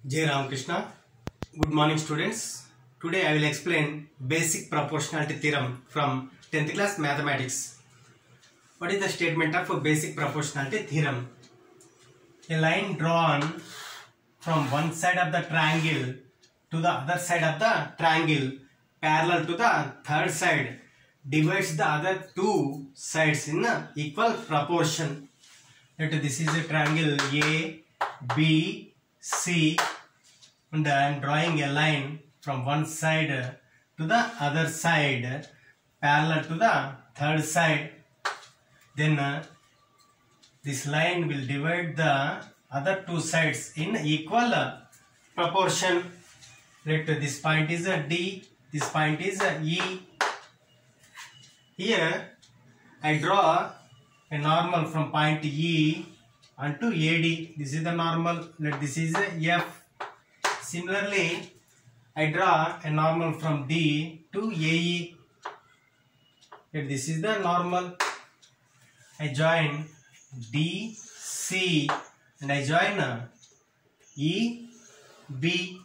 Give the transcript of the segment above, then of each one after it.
Jai Ramakrishna. Good morning, students. Today I will explain basic proportionality theorem from 10th class mathematics. What is the statement of basic proportionality theorem? A line drawn from one side of the triangle to the other side of the triangle parallel to the third side divides the other two sides in equal proportion. Let this is a triangle A, B, C, and I am drawing a line from one side to the other side parallel to the third side. Then this line will divide the other two sides in equal proportion. Let this point is D, this point is E. Here I draw a normal from point E onto AD. This is the normal. Let this is F. Similarly, I draw a normal from D to AE. Let this is the normal. I join D, C, and I join E, B.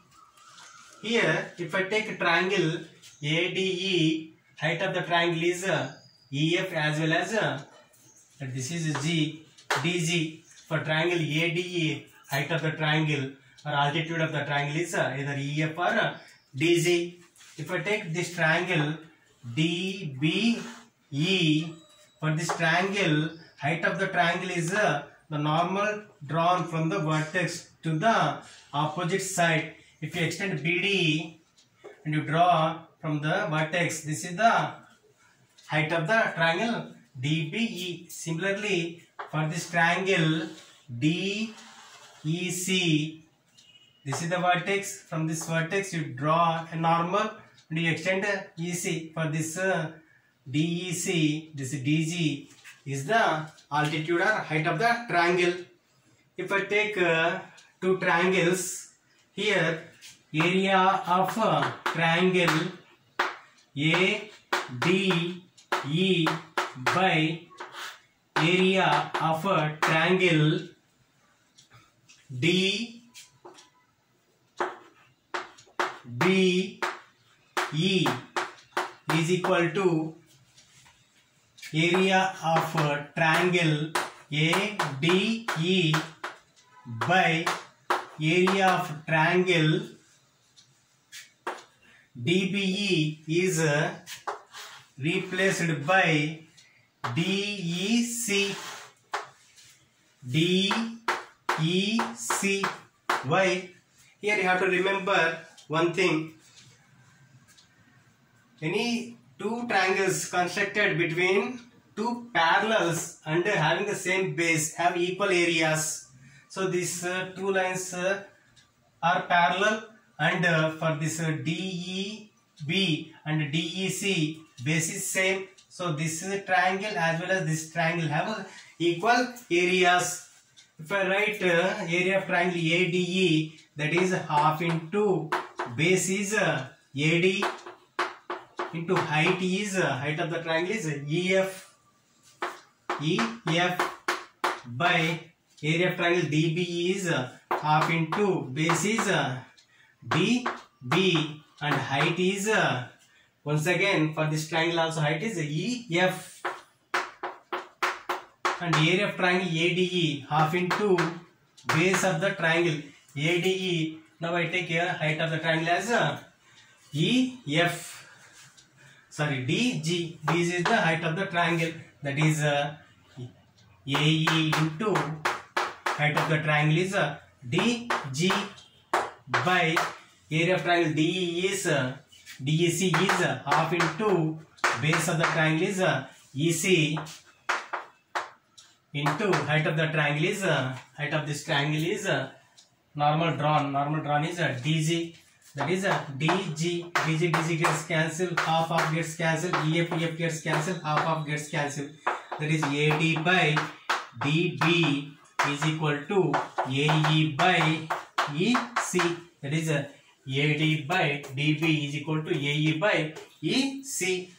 Here, if I take a triangle ADE, height of the triangle is EF as well as this is G, DG. For triangle ADE, height of the triangle or altitude of the triangle is either EF or DG. If I take this triangle DBE, for this triangle, height of the triangle is the normal drawn from the vertex to the opposite side. If you extend BD and you draw from the vertex, this is the height of the triangle DBE. Similarly, for this triangle DEC, this is the vertex. From this vertex, you draw a normal and you extend EC. For this DEC, this DG is the altitude or height of the triangle. If I take two triangles, here area of triangle ADE by area of triangle DBE is equal to area of triangle ADE by area of triangle DBE is replaced by DEC. DEC. Why? Here you have to remember one thing. Any two triangles constructed between two parallels and having the same base have equal areas. So these two lines are parallel, and for this DEB and DEC base is same. So this triangle as well as this triangle have equal areas. If I write area of triangle ADE, that is half into base is AD into height is height of the triangle is EF by area of triangle DBE is half into base is DB and height is once again for this triangle also height is EF, and area of triangle ADE half into base of the triangle ADE. Now I take here height of the triangle as EF. Sorry, DG. This is the height of the triangle, that is AE into height of the triangle is DG by area of triangle DE is DEC is half into base of the triangle is EC into height of the triangle is height of this triangle is normal drawn is DG, that is DG. DG gets cancelled, half gets cancelled, EF gets cancelled, half gets cancelled, that is AD by DB is equal to AE by EC, that is AD by DB is equal to AE by EC.